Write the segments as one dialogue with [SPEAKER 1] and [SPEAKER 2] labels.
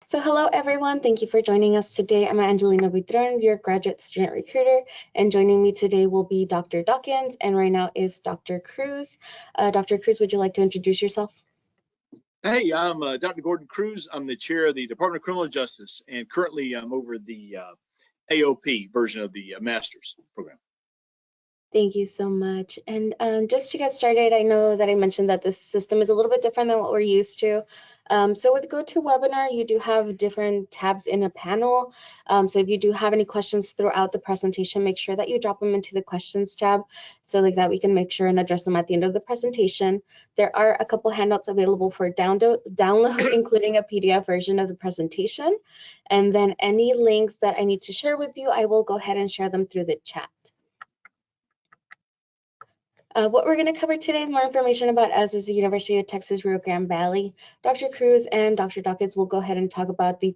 [SPEAKER 1] So hello everyone, thank you for joining us today. I'm Angelina Buitron, your graduate student recruiter, and joining me today will be Dr. Dawkins, and right now is Dr. Cruz. Dr. Cruz, would you like to introduce yourself?
[SPEAKER 2] Hey, I'm Dr. Gordon Cruz. I'm the chair of the Department of Criminal Justice, and currently I'm over the AOP version of the master's program.
[SPEAKER 1] Thank you so much. And just to get started, I know that I mentioned that this system is a little bit different than what we're used to. So with GoToWebinar, you do have different tabs in a panel. So if you do have any questions throughout the presentation, make sure that you drop them into the questions tab so like that we can make sure and address them at the end of the presentation. There are a couple handouts available for download, including a PDF version of the presentation. And then any links that I need to share with you, I will go ahead and share them through the chat. What we're going to cover today is more information about us as the University of Texas Rio Grande Valley. Dr. Cruz and Dr. Dawkins will go ahead and talk about the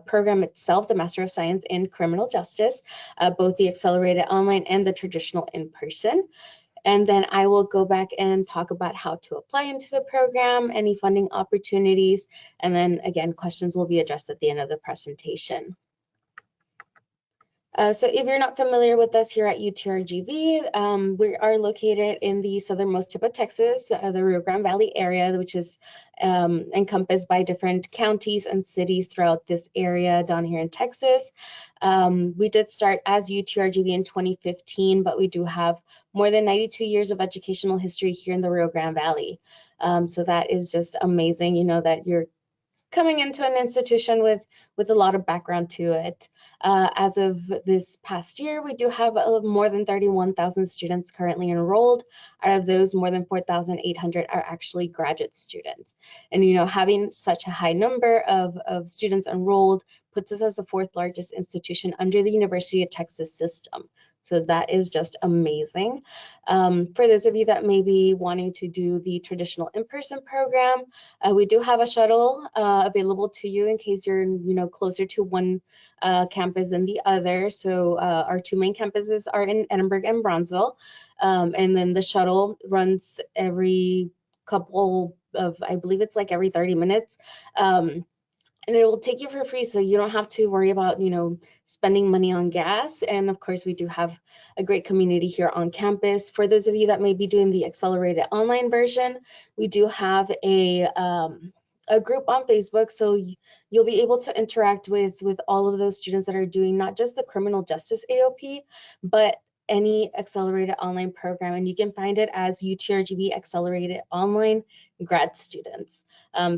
[SPEAKER 1] program itself, the Master of Science in Criminal Justice, both the accelerated online and the traditional in-person. And then I will go back and talk about how to apply into the program, any funding opportunities, and then again, questions will be addressed at the end of the presentation. So if you're not familiar with us here at UTRGV, we are located in the southernmost tip of Texas, the Rio Grande Valley area, which is encompassed by different counties and cities throughout this area down here in Texas. We did start as UTRGV in 2015, but we do have more than 92 years of educational history here in the Rio Grande Valley. So that is just amazing, you know, that you're coming into an institution with a lot of background to it. As of this past year, we do have more than 31,000 students currently enrolled. Out of those, more than 4,800 are actually graduate students. And you know, having such a high number of students enrolled puts us as the fourth largest institution under the University of Texas system. So that is just amazing. For those of you that may be wanting to do the traditional in-person program, we do have a shuttle available to you in case you're, you know, closer to one campus than the other. So our two main campuses are in Edinburgh and Bronzeville, and then the shuttle runs every couple of, I believe it's like every 30 minutes. And it will take you for free, so you don't have to worry about, you know, spending money on gas. And of course, we do have a great community here on campus. For those of you that may be doing the accelerated online version, we do have a group on Facebook, so you'll be able to interact with all of those students that are doing not just the criminal justice AOP, but any accelerated online program, and you can find it as UTRGV Accelerated Online Grad Students.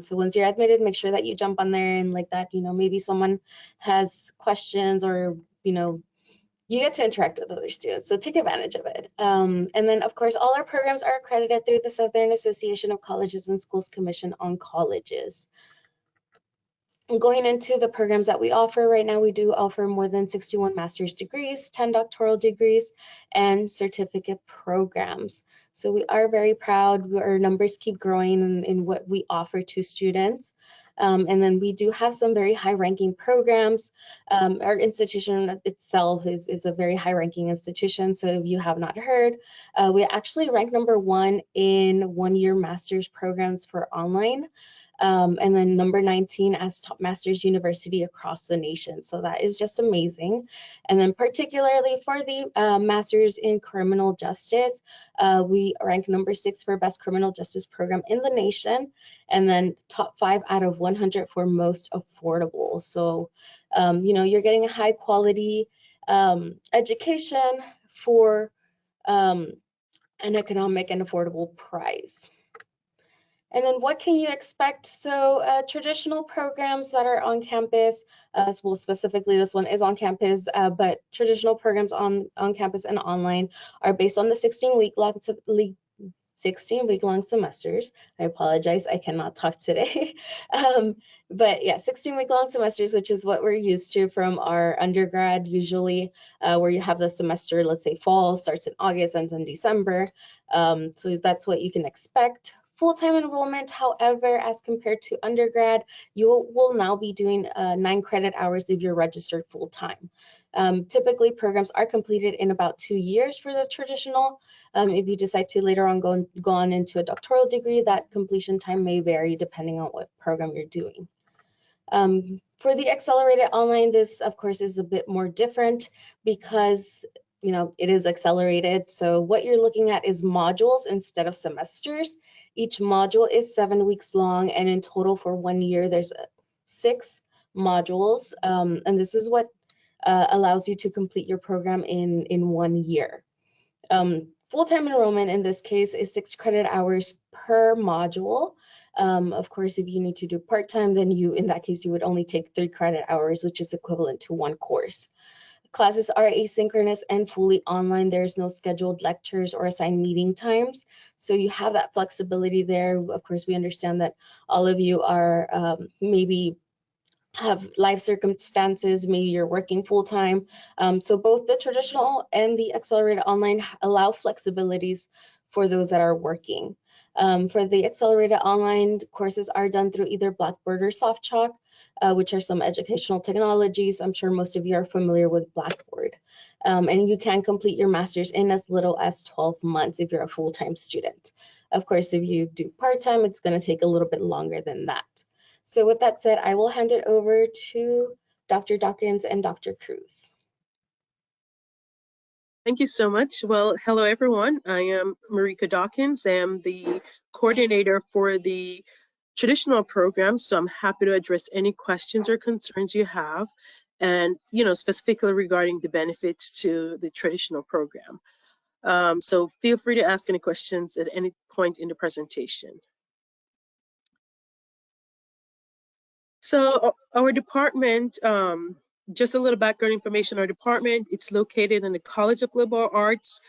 [SPEAKER 1] So once you're admitted, make sure that you jump on there and like that, you know, maybe someone has questions or, you know, you get to interact with other students. So take advantage of it. And then of course, all our programs are accredited through the Southern Association of Colleges and Schools Commission on Colleges. Going into the programs that we offer right now, we do offer more than 61 master's degrees, 10 doctoral degrees, and certificate programs. So we are very proud. Our numbers keep growing in what we offer to students. And then we do have some very high-ranking programs. Our institution itself is a very high-ranking institution. So if you have not heard, we actually rank #1 in one-year master's programs for online. And then number 19 as top master's university across the nation. So that is just amazing. And then particularly for the master's in criminal justice, we rank #6 for best criminal justice program in the nation, and then top 5 out of 100 for most affordable. So, you know, you're getting a high quality education for an economic and affordable price. And then what can you expect? So traditional programs that are on campus, well, specifically this one is on campus, but traditional programs on campus and online are based on the 16-week long semesters. I apologize, I cannot talk today. But yeah, 16-week long semesters, which is what we're used to from our undergrad usually, where you have the semester, let's say fall, starts in August, ends in December. So that's what you can expect. Full-time enrollment, however, as compared to undergrad, you will now be doing 9 credit hours if you're registered full-time. Typically, programs are completed in about 2 years for the traditional. If you decide to later on go on into a doctoral degree, that completion time may vary depending on what program you're doing. For the accelerated online, this of course is a bit more different because it is accelerated. So what you're looking at is modules instead of semesters. Each module is 7 weeks long, and in total for 1 year, there's 6 modules. And this is what allows you to complete your program in 1 year. Full-time enrollment in this case is 6 credit hours per module. Of course, if you need to do part-time, then in that case, you would only take 3 credit hours, which is equivalent to 1 course. Classes are asynchronous and fully online. There's no scheduled lectures or assigned meeting times. So you have that flexibility there. Of course, we understand that all of you are maybe have life circumstances, maybe you're working full time. So both the traditional and the accelerated online allow flexibilities for those that are working. For the accelerated online, courses are done through either Blackboard or SoftChalk, which are some educational technologies. I'm sure most of you are familiar with Blackboard. And you can complete your master's in as little as 12 months if you're a full-time student. Of course, if you do part-time, it's going to take a little bit longer than that. So with that said, I will hand it over to Dr. Dawkins and Dr. Cruz.
[SPEAKER 3] Thank you so much. Well, hello everyone. I am Marika Dawkins. I am the coordinator for the traditional program, so I'm happy to address any questions or concerns you have, and specifically regarding the benefits to the traditional program. So feel free to ask any questions at any point in the presentation. So our department, just a little background information, our department, it's located in the College of Liberal Arts.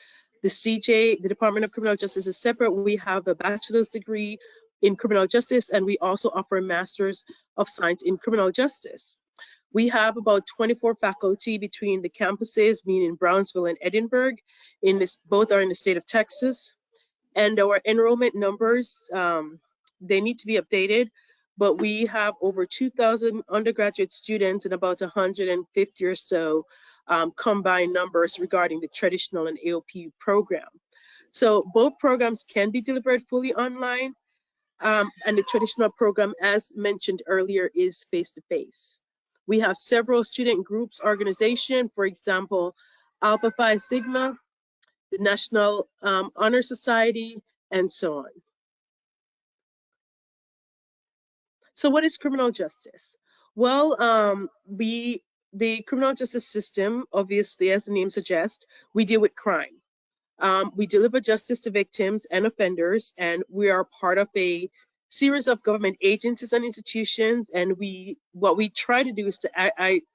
[SPEAKER 3] The CJ, the Department of Criminal Justice, is separate. We have a bachelor's degree in criminal justice, and we also offer a master's of science in criminal justice. We have about 24 faculty between the campuses, meaning Brownsville and Edinburgh. Both are in the state of Texas. And our enrollment numbers, they need to be updated, but we have over 2,000 undergraduate students and about 150 or so combined numbers regarding the traditional and AOP program. So both programs can be delivered fully online, and the traditional program, as mentioned earlier, is face-to-face. We have several student groups organization, for example, Alpha Phi Sigma, the National Honor Society, and so on. So what is criminal justice? Well, the criminal justice system, obviously, as the name suggests, we deal with crime. We deliver justice to victims and offenders, and we are part of a series of government agencies and institutions. And what we try to do is to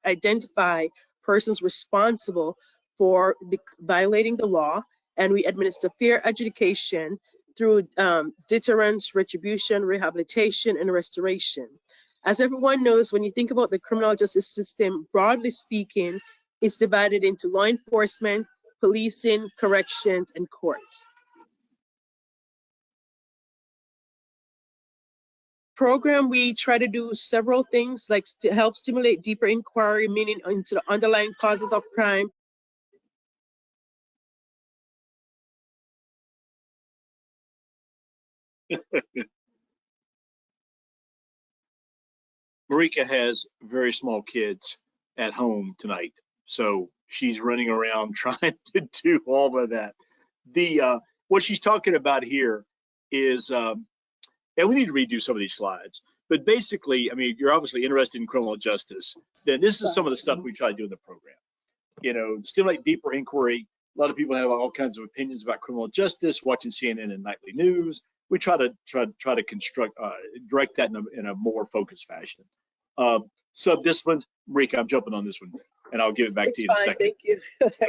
[SPEAKER 3] identify persons responsible for violating the law, and we administer fair adjudication through deterrence, retribution, rehabilitation, and restoration. As everyone knows, when you think about the criminal justice system, broadly speaking, it's divided into law enforcement, policing, corrections, and courts. Program, we try to do several things, like to help stimulate deeper inquiry, meaning into the underlying causes of crime.
[SPEAKER 2] Marika has very small kids at home tonight, so she's running around trying to do all of that. What she's talking about here is, and we need to redo some of these slides, but basically, I mean, you're obviously interested in criminal justice. Then this is some of the stuff we try to do in the program. Stimulate deeper inquiry. A lot of people have all kinds of opinions about criminal justice, watching CNN and nightly news. We try to construct, direct that in a more focused fashion. Subdisciplines, Marika, I'm jumping on this one, and I'll give it back to you in a second.
[SPEAKER 3] Thank you.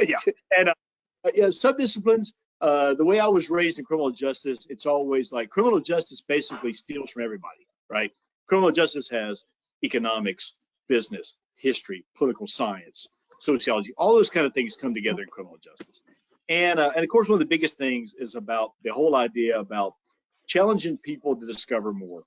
[SPEAKER 2] Yeah, and subdisciplines. The way I was raised in criminal justice, it's always like criminal justice basically steals from everybody, right? Criminal justice has economics, business, history, political science, sociology, all those kind of things come together in criminal justice. And of course, one of the biggest things is about the whole idea about challenging people to discover more.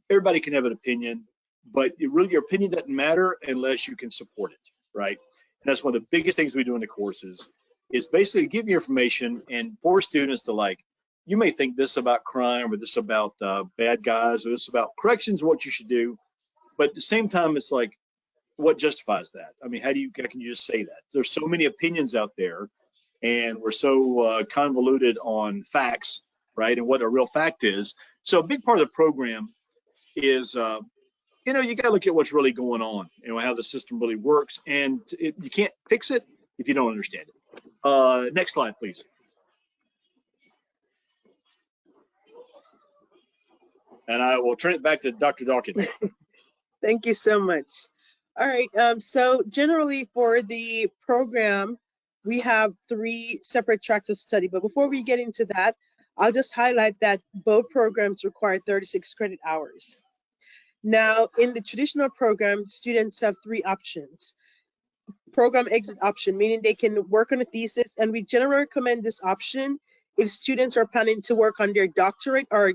[SPEAKER 2] Everybody can have an opinion, but your opinion doesn't matter unless you can support it, right? And that's one of the biggest things we do in the courses is basically give you information and for students to, like, you may think this about crime or this about bad guys or this about corrections, what you should do, but at the same time, it's like what justifies that? I mean, how can you just say that? There's so many opinions out there, and we're so convoluted on facts, right? And what a real fact is. So a big part of the program is, you got to look at what's really going on, how the system really works, and you can't fix it if you don't understand it. Next slide, please. And I will turn it back to Dr. Dawkins.
[SPEAKER 3] Thank you so much. All right, so generally for the program, we have 3 separate tracks of study. But before we get into that, I'll just highlight that both programs require 36 credit hours. Now, in the traditional program, students have 3 options. Program exit option, meaning they can work on a thesis, and we generally recommend this option if students are planning to work on their doctorate or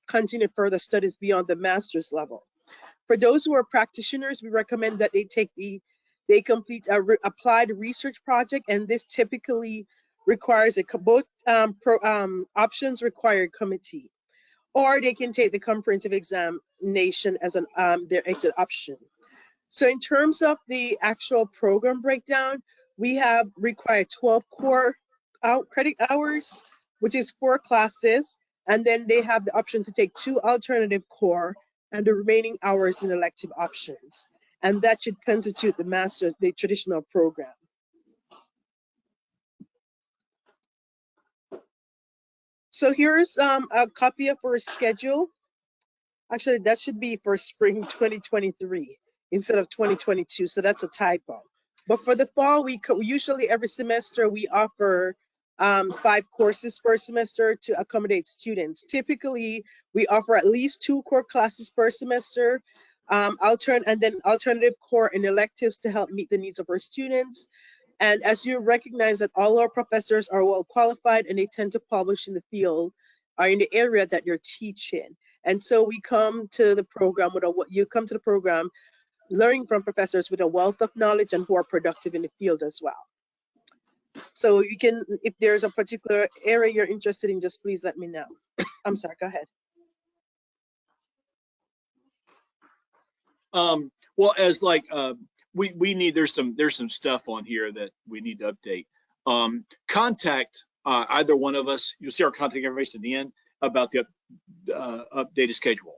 [SPEAKER 3] continue further studies beyond the master's level. For those who are practitioners, we recommend that they complete a applied research project, and this typically requires both options require a committee, or they can take the comprehensive examination as their exit option. So in terms of the actual program breakdown, we have required 12 core credit hours, which is 4 classes, and then they have the option to take 2 alternative core and the remaining hours in elective options. And that should constitute the traditional program. So here's a copy of our schedule. Actually, that should be for spring 2023 instead of 2022, so that's a typo. But for the fall, we usually every semester we offer 5 courses per semester to accommodate students. Typically, we offer at least 2 core classes per semester, and then alternative core and electives to help meet the needs of our students. And as you recognize that all our professors are well qualified and they tend to publish in the field or in the area that you're teaching. And so we come to the program learning from professors with a wealth of knowledge and who are productive in the field as well. So you can, if there's a particular area you're interested in, just please let me know. I'm sorry, go ahead.
[SPEAKER 2] Well, as like we need, there's some stuff on here that we need to update. Contact either one of us. You'll see our contact information at the end about the updated schedule.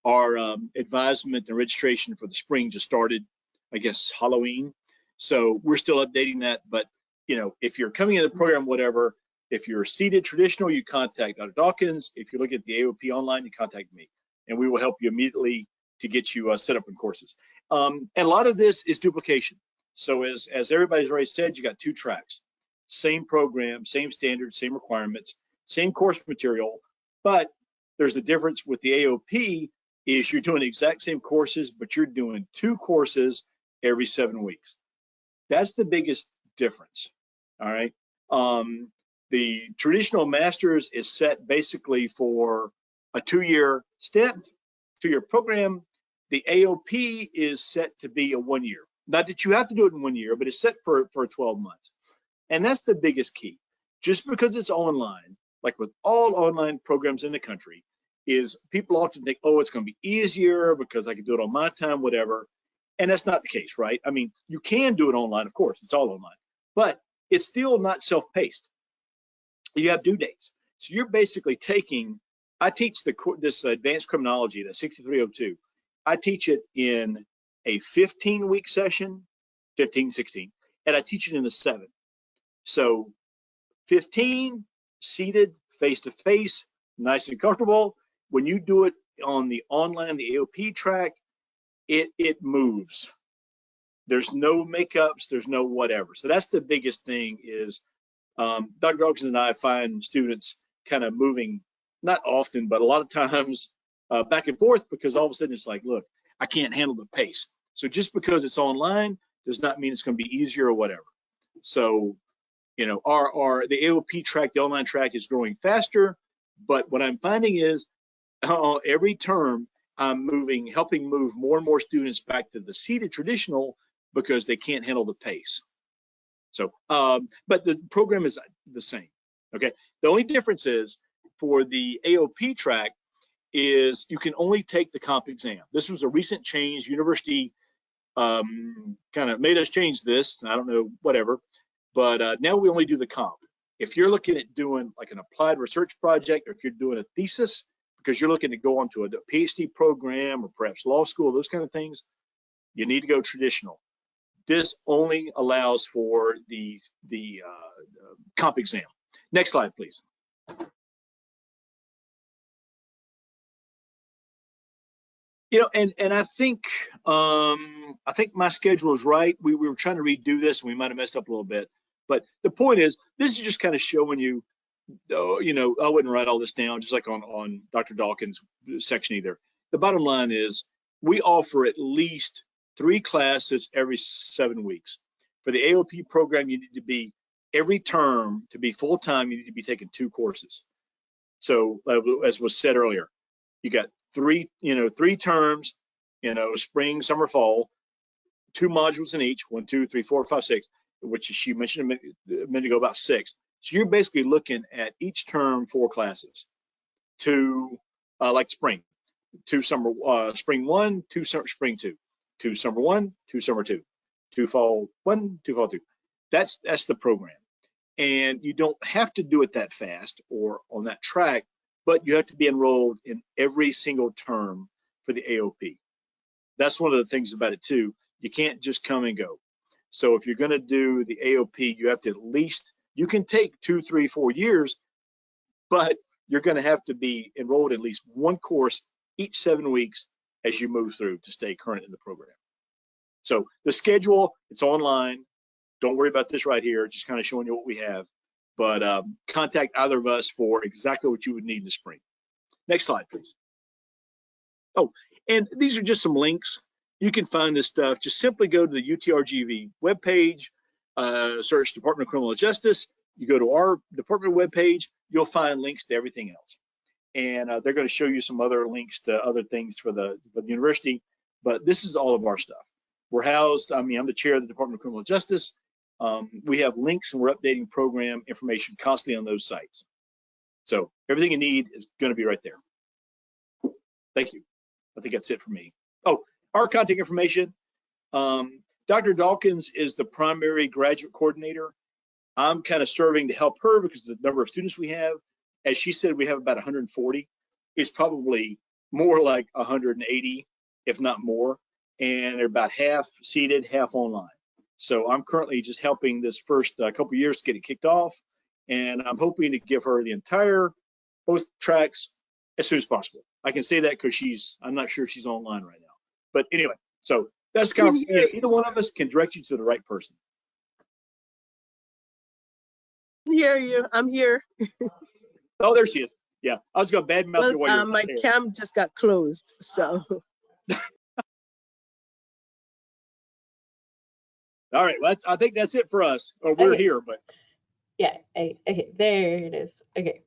[SPEAKER 2] Our advisement and registration for the spring just started, I guess, Halloween. So we're still updating that. But if you're coming in the program, whatever, if you're seated traditional, you contact Dr. Dawkins. If you look at the AOP online, you contact me, and we will help you immediately to get you set up in courses. And a lot of this is duplication. So as everybody's already said, you got 2 tracks, same program, same standards, same requirements, same course material, but there's a difference with the AOP is you're doing the exact same courses, but you're doing 2 courses every 7 weeks. That's the biggest difference, all right? The traditional master's is set basically for a 2-year stint, 2-year program. The AOP is set to be a 1 year. Not that you have to do it in 1 year, but it's set for 12 months. And that's the biggest key. Just because it's online, like with all online programs in the country, is people often think, oh, it's going to be easier because I can do it on my time, whatever. And that's not the case, right? I mean, you can do it online, of course, it's all online, but it's still not self-paced. You have due dates. So you're basically I teach this advanced criminology, the 6302. I teach it in a 15-week session, 15, 16, and I teach it in a 7. So 15, seated, face-to-face, nice and comfortable. When you do it on the online, the AOP track, it moves. There's no makeups, there's no whatever. So that's the biggest thing is Dr. Dawkins and I find students kind of moving, not often, but a lot of times back and forth, because all of a sudden it's like, look, I can't handle the pace. So just because it's online does not mean it's going to be easier or whatever. So, the AOP track, the online track is growing faster, but what I'm finding is every term I'm helping move more and more students back to the seated traditional because they can't handle the pace. So, but the program is the same, okay? The only difference is for the AOP track is you can only take the comp exam. This was a recent change. University kind of made us change this. I don't know, whatever. But now we only do the comp. If you're looking at doing like an applied research project, or if you're doing a thesis, because you're looking to go on to a PhD program or perhaps law school, those kind of things, you need to go traditional. This only allows for the comp exam. Next slide, please. You know, and I think my schedule is right. We were trying to redo this, and we might have messed up a little bit. But the point is, this is just kind of showing you, you know, I wouldn't write all this down, just like on Dr. Dawkins' section either. The bottom line is, we offer at least 3 classes every 7 weeks. For the AOP program, you need to be, every term, to be full-time, you need to be taking 2 courses. So as was said earlier, you got 3 terms, spring, summer, fall, 2 modules in each, 1, 2, 3, 4, 5, 6, which she mentioned a minute ago, about 6. So you're basically looking at each term 4 classes. 2 like spring, 2 summer, spring 1, 2 summer, spring 2, 2 summer 1, 2 summer 2, 2 fall 1, 2 fall 2. That's the program. And you don't have to do it that fast or on that track, but you have to be enrolled in every single term for the AOP. That's one of the things about it too. You can't just come and go. So if you're going to do the AOP, you have to at least, you can take 2, 3, 4 years, but you're going to have to be enrolled in at least 1 course each 7 weeks as you move through to stay current in the program. So the schedule, it's online. Don't worry about this right here, just kind of showing you what we have. But contact either of us for exactly what you would need in the spring. Next slide, please. Oh, and these are just some links. You can find this stuff. Just simply go to the UTRGV webpage, search Department of Criminal Justice. You go to our department webpage, you'll find links to everything else. And they're going to show you some other links to other things for the university. But this is all of our stuff. We're housed, I'm the chair of the Department of Criminal Justice. We have links, and we're updating program information constantly on those sites. So everything you need is going to be right there. Thank you. I think that's it for me. Oh, our contact information. Dr. Dawkins is the primary graduate coordinator. I'm kind of serving to help her because of the number of students we have. As she said, we have about 140. It's probably more like 180, if not more. And they're about half seated, half online. So I'm currently just helping this first couple of years to get it kicked off. And I'm hoping to give her the entire, both tracks as soon as possible. I can say that because I'm not sure if she's online right now. But anyway, so that's kind of, either one of us can direct you to the right person.
[SPEAKER 3] Hear you. I'm here.
[SPEAKER 2] Oh, there she is. Yeah, I was going to badmouth you while you're
[SPEAKER 3] my cam just got closed, so.
[SPEAKER 2] All right, well, I think that's it for us. Or we're here, but.
[SPEAKER 1] Yeah, okay, there it is. Okay.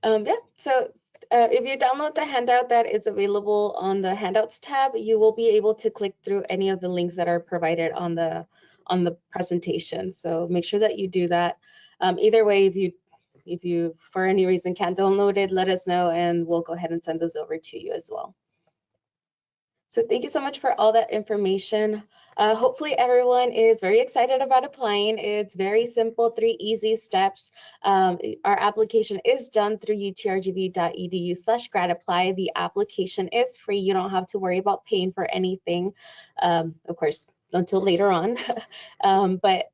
[SPEAKER 1] Yeah, so if you download the handout that is available on the handouts tab, you will be able to click through any of the links that are provided on the presentation. So make sure that you do that. Either way, if you for any reason can't download it, let us know and we'll go ahead and send those over to you as well. So thank you so much for all that information. Hopefully everyone is very excited about applying. It's very simple, 3 easy steps. Our application is done through utrgv.edu/gradapply. The application is free. You don't have to worry about paying for anything, of course, until later on. But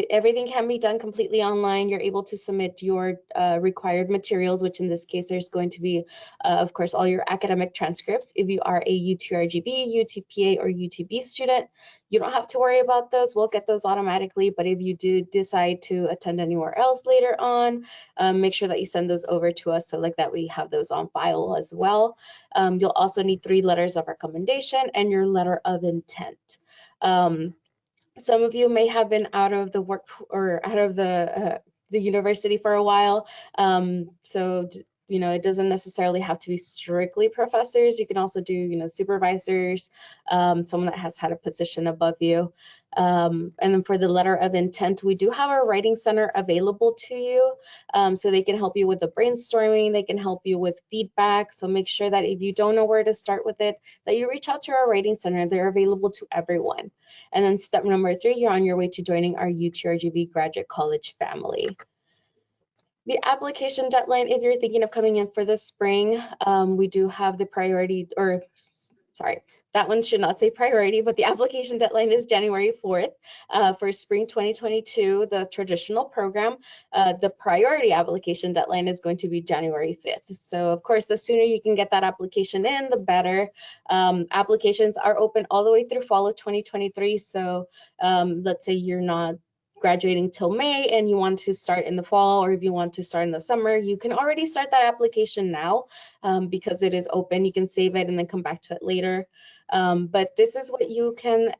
[SPEAKER 1] everything can be done completely online. You're able to submit your required materials, which in this case, there's going to be, of course, all your academic transcripts. If you are a UTRGV, UTPA, or UTB student, you don't have to worry about those. We'll get those automatically. But if you do decide to attend anywhere else later on, make sure that you send those over to us so like that we have those on file as well. You'll also need 3 letters of recommendation and your letter of intent. Some of you may have been out of the work or out of the university for a while. So it doesn't necessarily have to be strictly professors. You can also do, supervisors, someone that has had a position above you. And then for the letter of intent, we do have our writing center available to you. So they can help you with the brainstorming, they can help you with feedback. So make sure that if you don't know where to start with it, that you reach out to our writing center. They're available to everyone. And then step number 3, you're on your way to joining our UTRGV Graduate College family. The application deadline, if you're thinking of coming in for the spring, we do have the priority, or sorry, that one should not say priority, but the application deadline is January 4th for spring 2022, the traditional program. The priority application deadline is going to be January 5th. So of course, the sooner you can get that application in, the better. Applications are open all the way through fall of 2023. So let's say you're not graduating till May and you want to start in the fall, or if you want to start in the summer, you can already start that application now because it is open. You can save it and then come back to it later. But this is what you can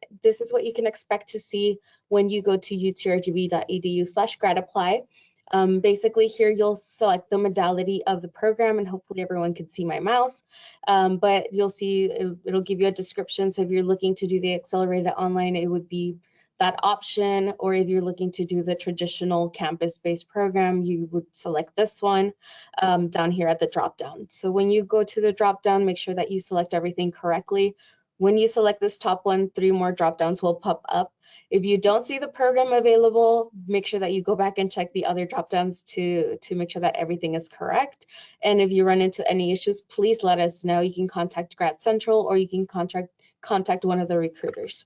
[SPEAKER 1] expect to see when you go to utrgv.edu/gradapply. Basically here you'll select the modality of the program, and hopefully everyone can see my mouse, but you'll see it'll give you a description. So if you're looking to do the accelerated online, it would be that option, or if you're looking to do the traditional campus-based program, you would select this one down here at the drop-down. So when you go to the drop-down, make sure that you select everything correctly. When you select this top one, 3 more drop-downs will pop up. If you don't see the program available, make sure that you go back and check the other drop-downs to make sure that everything is correct. And if you run into any issues, please let us know. You can contact Grad Central, or you can contact one of the recruiters.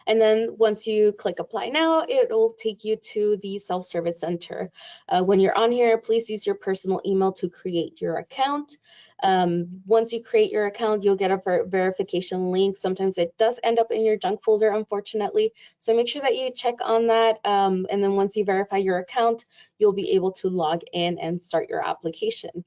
[SPEAKER 1] And then once you click apply now, it will take you to the self-service center. When you're on here, please use your personal email to create your account. Once you create your account, you'll get a verification link. Sometimes it does end up in your junk folder, unfortunately. So make sure that you check on that. And then once you verify your account, you'll be able to log in and start your application.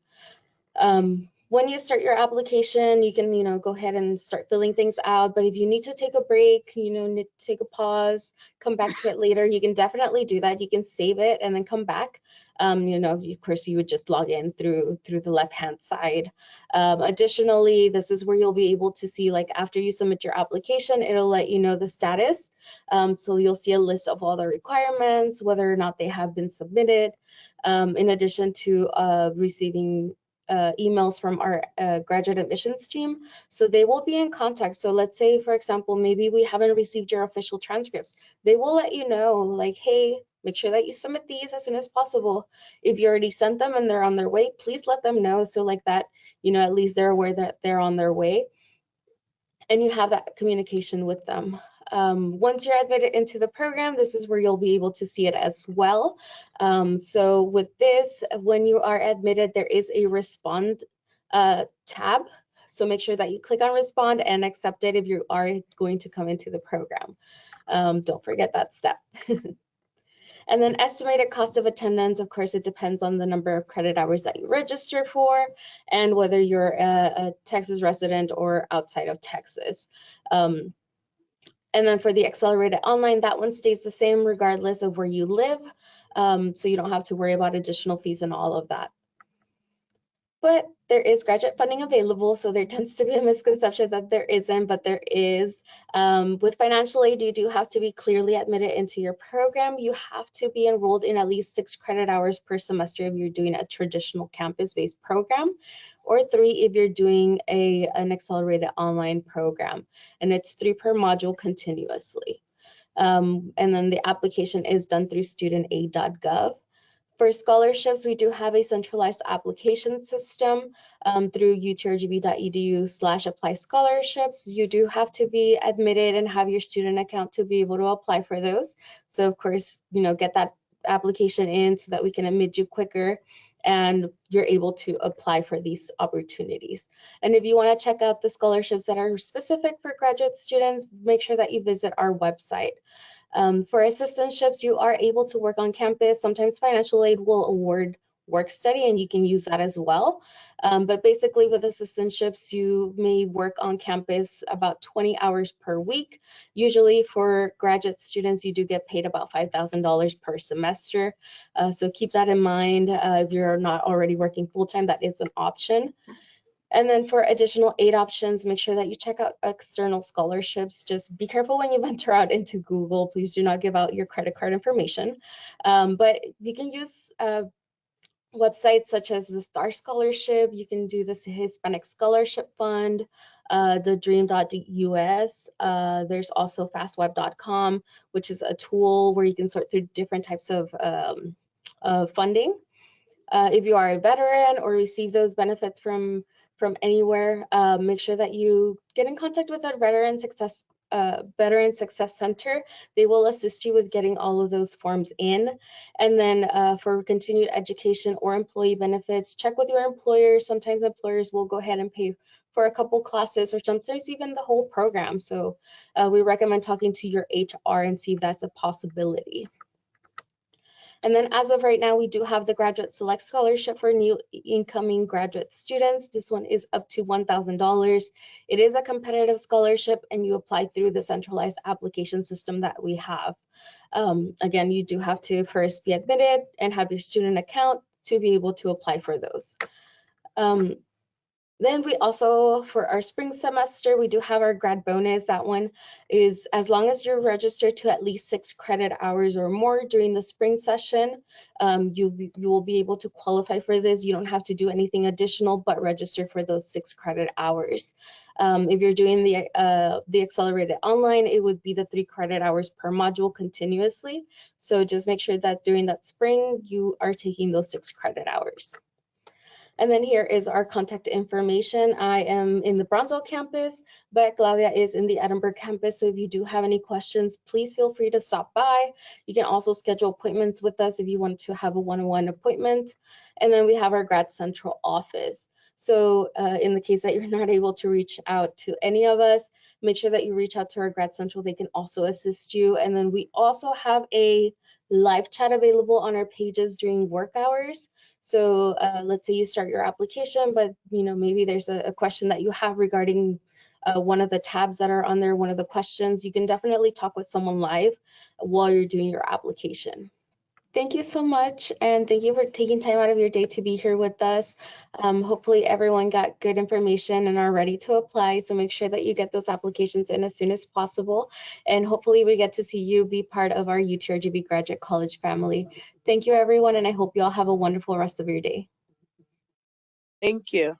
[SPEAKER 1] When you start your application, you can, go ahead and start filling things out. But if you need to take a break, need to take a pause, come back to it later, you can definitely do that. You can save it and then come back. Of course, you would just log in through the left-hand side. Additionally, this is where you'll be able to see, like, after you submit your application, it'll let you know the status. So you'll see a list of all the requirements, whether or not they have been submitted, in addition to receiving emails from our graduate admissions team. So they will be in contact. So let's say, for example, maybe we haven't received your official transcripts. They will let you know, like, hey, make sure that you submit these as soon as possible. If you already sent them and they're on their way, please let them know. So like that, at least they're aware that they're on their way, and you have that communication with them. Once you're admitted into the program, this is where you'll be able to see it as well. So with this, when you are admitted, there is a respond tab. So make sure that you click on respond and accept it if you are going to come into the program. Don't forget that step. And then estimated cost of attendance, of course, it depends on the number of credit hours that you register for and whether you're a Texas resident or outside of Texas. And then for the accelerated online, that one stays the same regardless of where you live. So you don't have to worry about additional fees and all of that. But there is graduate funding available, so there tends to be a misconception that there isn't, but there is. With financial aid, you do have to be clearly admitted into your program. You have to be enrolled in at least 6 credit hours per semester if you're doing a traditional campus-based program, or 3 if you're doing an accelerated online program, and it's 3 per module continuously. And then the application is done through studentaid.gov. For scholarships, we do have a centralized application system through utrgv.edu/apply scholarships. You do have to be admitted and have your student account to be able to apply for those. So of course, get that application in so that we can admit you quicker and you're able to apply for these opportunities. And if you want to check out the scholarships that are specific for graduate students, make sure that you visit our website. For assistantships, you are able to work on campus. Sometimes financial aid will award work study, and you can use that as well. But basically with assistantships, you may work on campus about 20 hours per week. Usually for graduate students, you do get paid about $5,000 per semester. So keep that in mind. If you're not already working full-time, that is an option. And then for additional aid options, make sure that you check out external scholarships. Just be careful when you venture out into Google. Please do not give out your credit card information. But you can use websites such as the Star Scholarship. You can do this Hispanic Scholarship Fund, the dream.us. There's also fastweb.com, which is a tool where you can sort through different types of funding. If you are a veteran or receive those benefits from anywhere, make sure that you get in contact with our Veteran Success Center. They will assist you with getting all of those forms in. And then for continued education or employee benefits, check with your employer. Sometimes employers will go ahead and pay for a couple classes or sometimes even the whole program. So we recommend talking to your HR and see if that's a possibility. And then as of right now, we do have the Graduate Select Scholarship for new incoming graduate students. This one is up to $1,000. It is a competitive scholarship and you apply through the centralized application system that we have. Again, you do have to first be admitted and have your student account to be able to apply for those. Then we also, for our spring semester, we do have our grad bonus. That one is as long as you're registered to at least 6 credit hours or more during the spring session, you will be able to qualify for this. You don't have to do anything additional but register for those 6 credit hours. If you're doing the accelerated online, it would be the 3 credit hours per module continuously. So just make sure that during that spring, you are taking those 6 credit hours. And then here is our contact information. I am in the Bronzeville campus, but Claudia is in the Edinburgh campus. So if you do have any questions, please feel free to stop by. You can also schedule appointments with us if you want to have a one-on-one appointment. And then we have our Grad Central office. So in the case that you're not able to reach out to any of us, make sure that you reach out to our Grad Central. They can also assist you. And then we also have a live chat available on our pages during work hours. So let's say you start your application, but maybe there's a question that you have regarding one of the tabs that are on there, one of the questions. You can definitely talk with someone live while you're doing your application. Thank you so much, and thank you for taking time out of your day to be here with us. Hopefully everyone got good information and are ready to apply, so make sure that you get those applications in as soon as possible, and hopefully we get to see you be part of our UTRGV Graduate College family. Thank you, everyone, and I hope you all have a wonderful rest of your day.
[SPEAKER 3] Thank you.